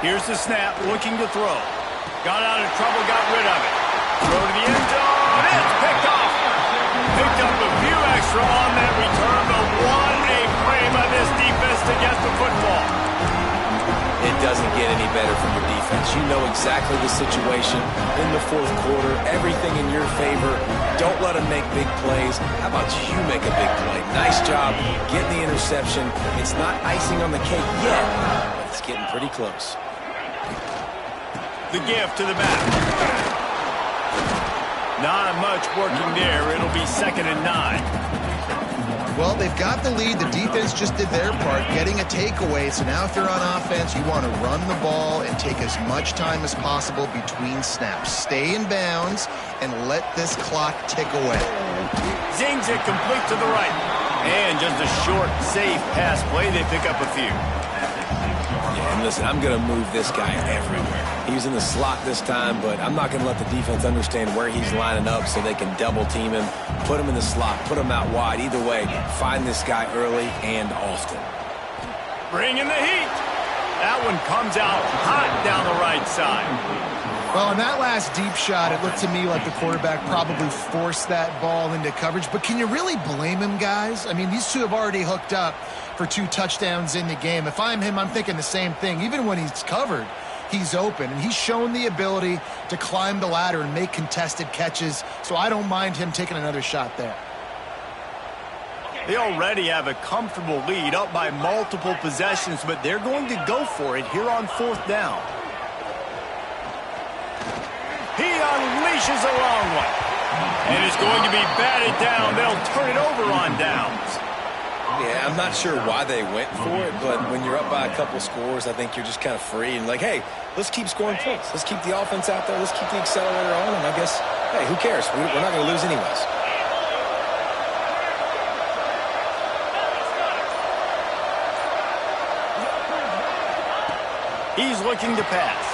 Here's the snap, looking to throw. Got out of trouble, got rid of it. Throw to the end zone, it's picked off. Picked up a few extra on that return, but what a play by this defense to get the football. It doesn't get any better from your defense. You know exactly the situation in the fourth quarter, everything in your favor. Don't let them make big plays. How about you make a big play? Nice job getting the interception. It's not icing on the cake yet, but it's getting pretty close. The give to the back. Not much working there. It'll be 2nd and 9. Well, they've got the lead. The defense just did their part, getting a takeaway. So now if you're on offense, you want to run the ball and take as much time as possible between snaps. Stay in bounds and let this clock tick away. Zings it complete to the right. And just a short, safe pass play. They pick up a few. Yeah, and listen, I'm going to move this guy everywhere. He's in the slot this time, but I'm not going to let the defense understand where he's lining up so they can double team him, put him in the slot, put him out wide. Either way, find this guy early and often. Bring in the heat. That one comes out hot down the right side. Well, in that last deep shot, it looked to me like the quarterback probably forced that ball into coverage. But can you really blame him, guys? I mean, these two have already hooked up for 2 touchdowns in the game. If I'm him, I'm thinking the same thing. Even when he's covered, he's open. And he's shown the ability to climb the ladder and make contested catches. So I don't mind him taking another shot there. They already have a comfortable lead up by multiple possessions, but they're going to go for it here on 4th down. He unleashes a long one. And it's going to be batted down. They'll turn it over on downs. Yeah, I'm not sure why they went for it, but when you're up by a couple scores, I think you're just kind of free and like, hey, let's keep scoring points. Let's keep the offense out there. Let's keep the accelerator on, and I guess, hey, who cares? We're not going to lose anyways. He's looking to pass.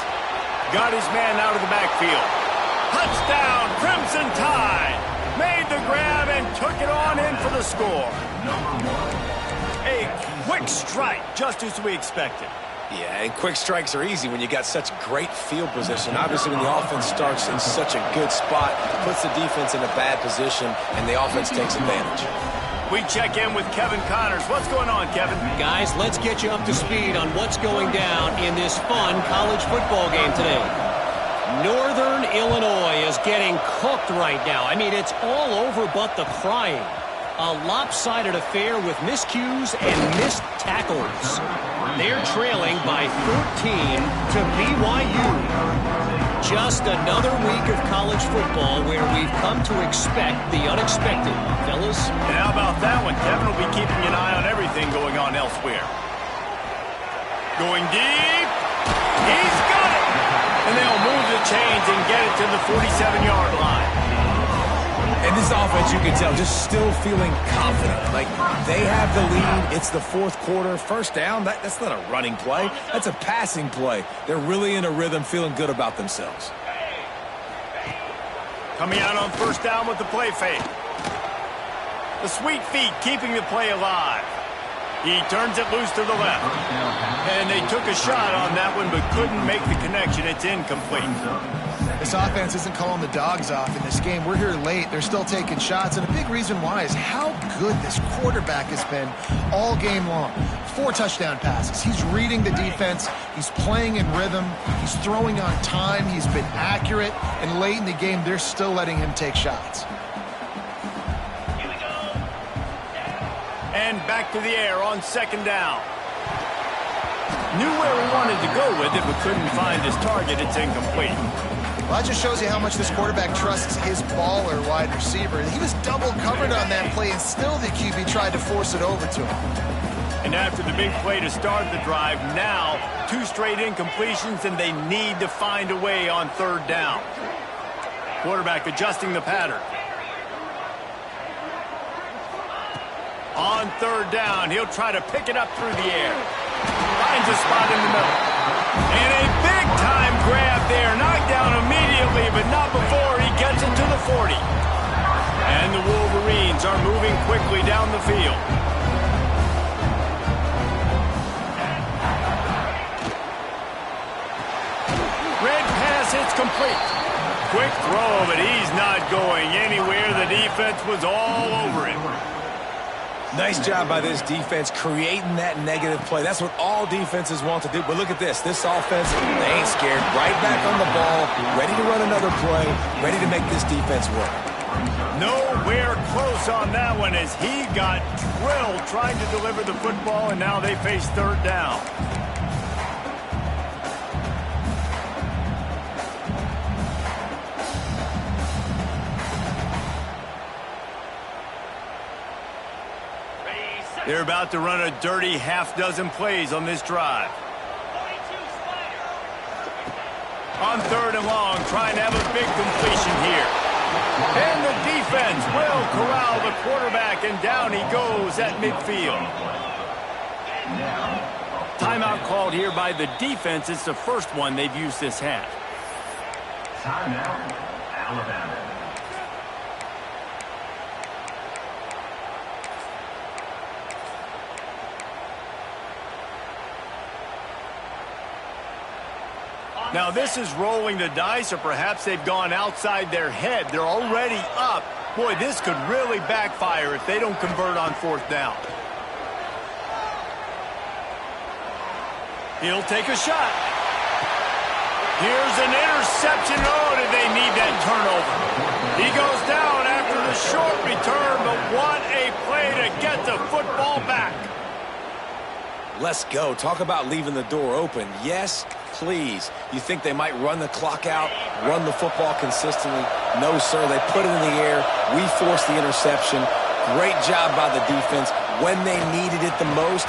Got his man out of the backfield. Touchdown, Crimson Tide. Made the grab and took it on in for the score. A quick strike, just as we expected. Yeah, and quick strikes are easy when you got such great field position. Obviously, when the offense starts in such a good spot, puts the defense in a bad position, and the offense takes advantage. We check in with Kevin Connors. What's going on, Kevin? Guys, let's get you up to speed on what's going down in this fun college football game today. Northern Illinois is getting cooked right now. I mean, it's all over but the crying. A lopsided affair with miscues and missed tackles. They're trailing by 13 to BYU. Just another week of college football where we've come to expect the unexpected. Fellas? And how about that one? Kevin will be keeping an eye on everything going on elsewhere. Going deep. He's got it. And they'll move the chains and get it to the 47-yard line. And this offense, you can tell, just still feeling confident. Like, they have the lead. It's the fourth quarter. First down, that's not a running play. That's a passing play. They're really in a rhythm, feeling good about themselves. Coming out on first down with the play fake. The sweet feet keeping the play alive. He turns it loose to the left. And they took a shot on that one but couldn't make the connection. It's incomplete. This offense isn't calling the dogs off in this game. We're here late. They're still taking shots, and a big reason why is how good this quarterback has been all game long. 4 touchdown passes. He's reading the defense. He's playing in rhythm. He's throwing on time. He's been accurate, and late in the game, they're still letting him take shots. And back to the air on second down. Knew where he wanted to go with it, but couldn't find his target. It's incomplete. Well, that just shows you how much this quarterback trusts his baller wide receiver. He was double covered on that play, and still the QB tried to force it over to him. And after the big play to start the drive, now 2 straight incompletions, and they need to find a way on third down. Quarterback adjusting the pattern. On third down, he'll try to pick it up through the air. Finds a spot in the middle. And a big-time grab there. Knocked down immediately, but not before he gets it to the 40. And the Wolverines are moving quickly down the field. Red pass, it's complete. Quick throw, but he's not going anywhere. The defense was all over him. Nice job by this defense creating that negative play. That's what all defenses want to do. But look at this. This offense, they ain't scared. Right back on the ball, ready to run another play, ready to make this defense work. Nowhere close on that one as he got drilled trying to deliver the football, and now they face third down. They're about to run a dirty half-dozen plays on this drive. On third and long, trying to have a big completion here. And the defense will corral the quarterback, and down he goes at midfield. Timeout called here by the defense. It's the first one they've used this half. Timeout, Alabama. Now this is rolling the dice, or perhaps they've gone outside their head. They're already up. Boy, this could really backfire if they don't convert on fourth down. He'll take a shot. Here's an interception. Oh, did they need that turnover? He goes down after the short return, but what a play to get the football back. Let's go. Talk about leaving the door open. Yes, please. You think they might run the clock out, run the football consistently? No, sir. They put it in the air. We forced the interception. Great job by the defense when they needed it the most.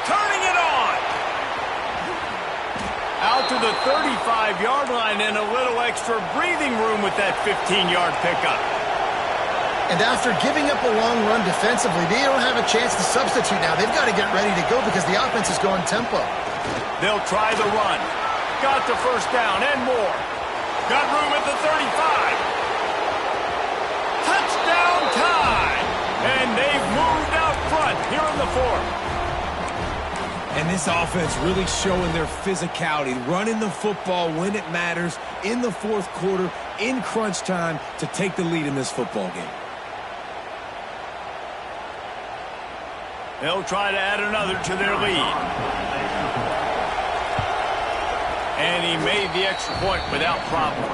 Turning it on. Out to the 35-yard line and a little extra breathing room with that 15-yard pickup. And after giving up a long run defensively, they don't have a chance to substitute now. They've got to get ready to go because the offense is going tempo. They'll try the run. Got the first down and more. Got room at the 35. Touchdown time! And they've moved out front here in the fourth. And this offense really showing their physicality, running the football when it matters in the fourth quarter, in crunch time, to take the lead in this football game. They'll try to add another to their lead. And he made the extra point without problem.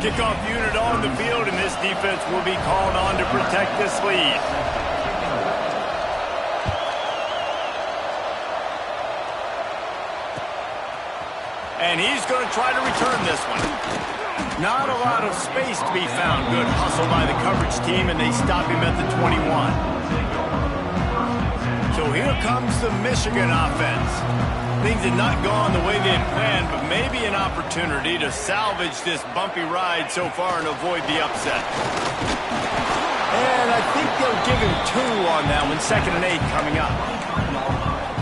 Kickoff unit on the field, and this defense will be called on to protect this lead. And he's going to try to return this one. Not a lot of space to be found. Good hustle by the coverage team, and they stop him at the 21. So here comes the Michigan offense. Things had not gone the way they had planned, but maybe an opportunity to salvage this bumpy ride so far and avoid the upset. And I think they'll give him 2 on that one, 2nd and 8 coming up.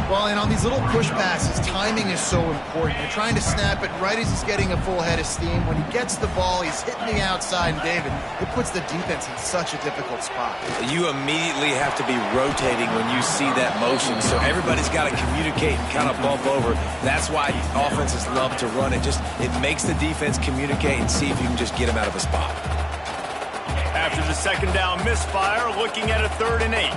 Well, and on these little push passes, timing is so important. You're trying to snap it right as he's getting a full head of steam. When he gets the ball, he's hitting the outside, and David, it puts the defense in such a difficult spot. You immediately have to be rotating when you see that motion, so everybody's got to communicate and kind of bump over. That's why offenses love to run it. It makes the defense communicate and see if you can just get him out of a spot. After the 2nd down misfire, looking at a 3rd and 8.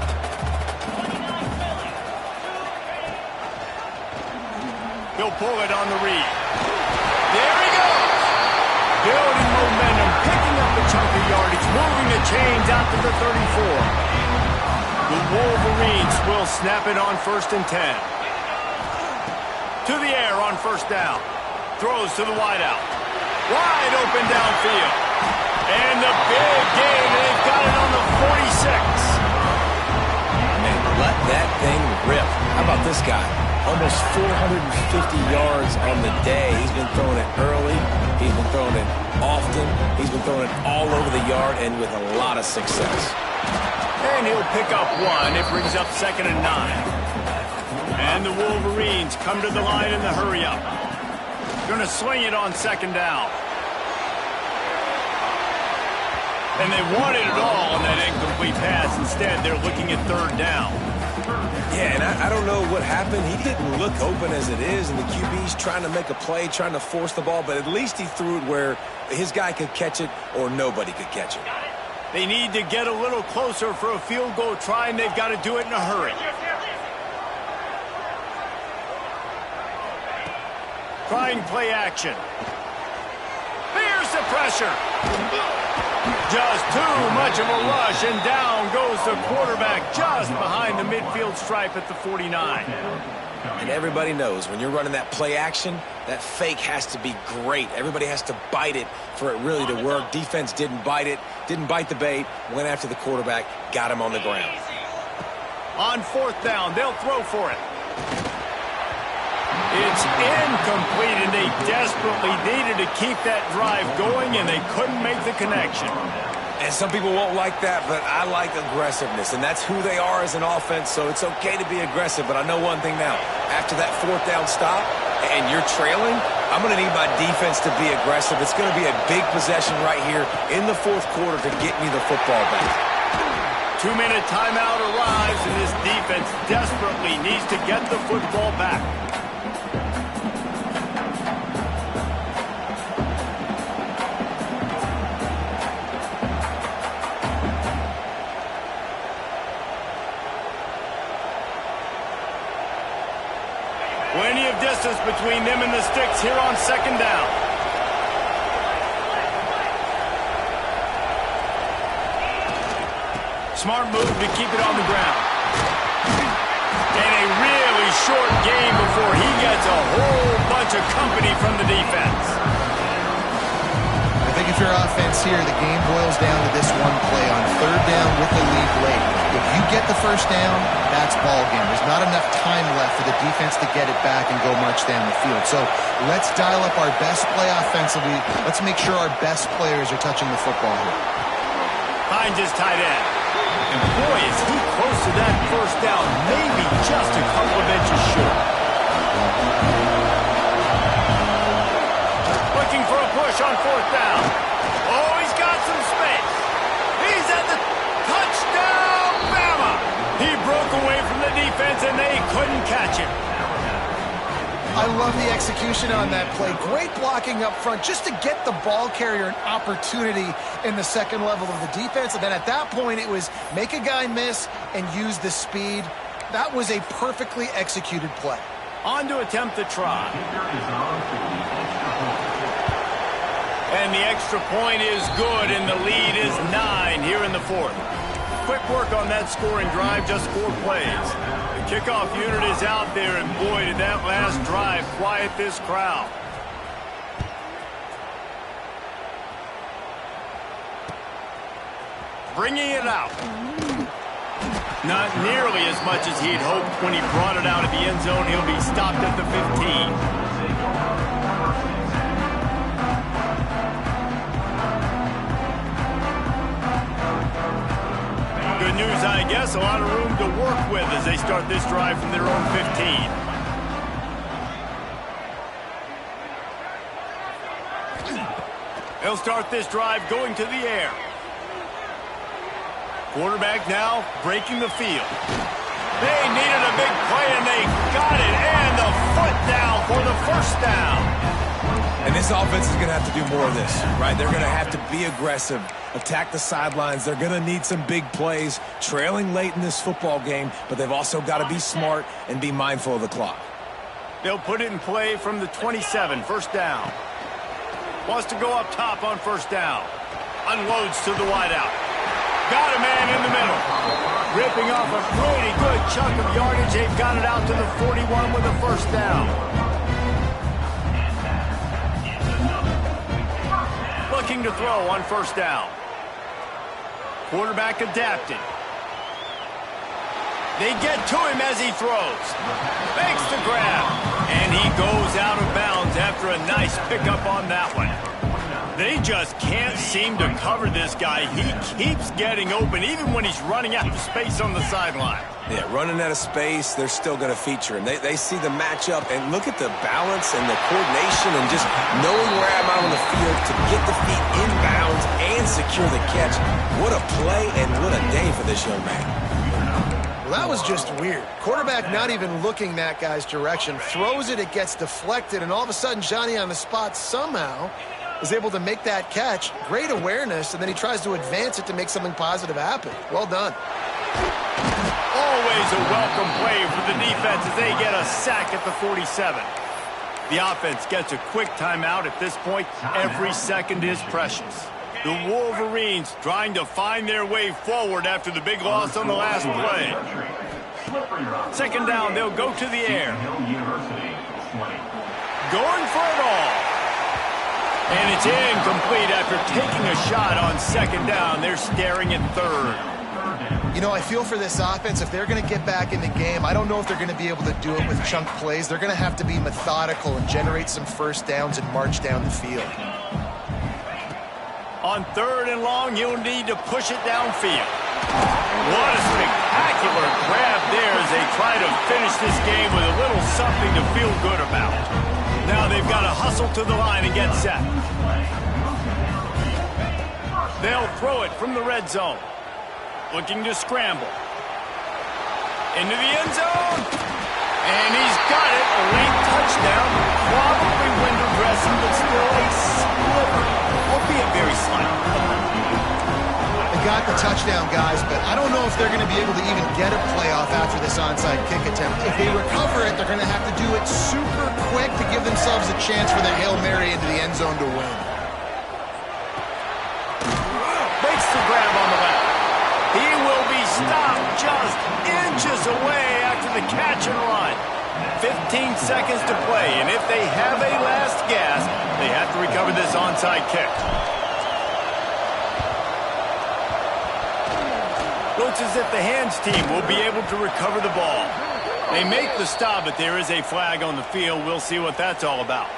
He'll pull it on the read. There he goes. Building momentum, picking up a chunk of yardage, moving the chains out to the 34. The Wolverines will snap it on 1st and 10. To the air on 1st down. Throws to the wideout. Wide open downfield. And the big gain, and they've got it on the 46. And let that thing rip. How about this guy? Almost 450 yards on the day. He's been throwing it early. He's been throwing it often. He's been throwing it all over the yard and with a lot of success. And he'll pick up 1. It brings up 2nd and 9. And the Wolverines come to the line in the hurry-up. Going to swing it on 2nd down. And they wanted it all on that incomplete pass. Instead, they're looking at 3rd down. Yeah, and I don't know what happened. He didn't look open as it is, and the QB's trying to make a play, trying to force the ball, but at least he threw it where his guy could catch it or nobody could catch it. They need to get a little closer for a field goal try, and they've got to do it in a hurry. Trying play action. There's the pressure. Just too much of a rush, and down goes the quarterback just behind the midfield stripe at the 49. And everybody knows when you're running that play action, that fake has to be great. Everybody has to bite it for it really to work. Defense didn't bite it, didn't bite the bait, went after the quarterback, got him on the ground. On 4th down, they'll throw for it. It's incomplete, and they desperately needed to keep that drive going, and they couldn't make the connection. And some people won't like that, but I like aggressiveness, and that's who they are as an offense, so it's okay to be aggressive. But I know one thing now. After that 4th down stop and you're trailing, I'm going to need my defense to be aggressive. It's going to be a big possession right here in the 4th quarter to get me the football back. 2-minute timeout arrives, and this defense desperately needs to get the football back. Plenty of distance between them and the sticks here on 2nd down. Smart move to keep it on the ground. And a really short game before he gets a whole bunch of company from the defense. I think if you're offense here, the game boils down to this one play on 3rd down with the lead late. If you get the 1st down, that's ball game. There's not enough time left for the defense to get it back and go march down the field. So let's dial up our best play offensively. Let's make sure our best players are touching the football here. finds his tight end. And boy, is he close to that first down, maybe just a couple of inches short. Looking for a push on fourth down. Oh, he's got some space. He's at the touchdown, Bama. He broke away from the defense, and they couldn't catch him. I love the execution on that play. Great blocking up front just to get the ball carrier an opportunity in the second level of the defense. And then at that point, it was make a guy miss and use the speed. That was a perfectly executed play. On to attempt the try. And the extra point is good, and the lead is 9 here in the fourth. Quick work on that scoring drive, just 4 plays. The kickoff unit is out there, and boy, did that last drive quiet this crowd. Bringing it out. Not nearly as much as he'd hoped when he brought it out of the end zone. He'll be stopped at the 15. Good news, I guess. A lot of room to work with as they start this drive from their own 15. They'll start this drive going to the air. Quarterback now breaking the field. They needed a big play, and they got it. And the foot down for the first down. And this offense is going to have to do more of this, right? They're going to have to be aggressive, attack the sidelines. They're going to need some big plays, trailing late in this football game, but they've also got to be smart and be mindful of the clock. They'll put it in play from the 27, first down. Wants to go up top on first down. Unloads to the wideout. Got a man in the middle. Ripping off a pretty good chunk of yardage. They've got it out to the 41 with a first down. Looking to throw on first down. Quarterback adapted. They get to him as he throws. Makes the grab. And he goes out of bounds after a nice pickup on that one. They just can't seem to cover this guy. He keeps getting open even when he's running out of space on the sideline. Yeah, running out of space, they're still going to feature him. They see the matchup, and look at the balance and the coordination and just knowing where I'm out on the field to get the feet inbounds and secure the catch. What a play and what a day for this young man. Well, that was just weird. Quarterback not even looking that guy's direction. Throws it, it gets deflected, and all of a sudden Johnny on the spot somehow is able to make that catch. Great awareness, and then he tries to advance it to make something positive happen. Well done. Always a welcome play for the defense as they get a sack at the 47. The offense gets a quick timeout at this point. Every second is precious. The Wolverines trying to find their way forward after the big loss on the last play. Second down, they'll go to the air. Going for it all. And it's incomplete after taking a shot on second down. They're staring at third. You know, I feel for this offense, if they're going to get back in the game, I don't know if they're going to be able to do it with chunk plays. They're going to have to be methodical and generate some first downs and march down the field. On third and long, you'll need to push it downfield. What a spectacular grab there as they try to finish this game with a little something to feel good about. Now they've got to hustle to the line and get set. They'll throw it from the red zone. Looking to scramble. Into the end zone. And he's got it. A late touchdown. Probably window dressing, but still a sliver. Albeit very slight. They got the touchdown, guys, but I don't know if they're going to be able to even get a playoff after this onside kick attempt. If they recover it, they're going to have to do it super quick to give themselves a chance for the Hail Mary into the end zone to win. Makes the grab on the left. He will be stopped just inches away after the catch and run. 15 seconds to play, and if they have a last gasp, they have to recover this onside kick. Looks as if the hands team will be able to recover the ball. They make the stop, but there is a flag on the field. We'll see what that's all about.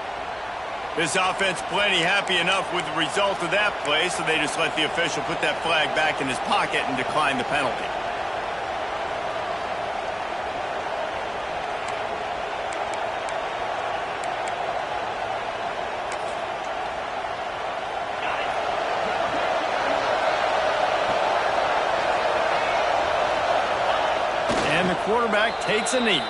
This offense plenty happy enough with the result of that play, so they just let the official put that flag back in his pocket and decline the penalty. And the quarterback takes a knee.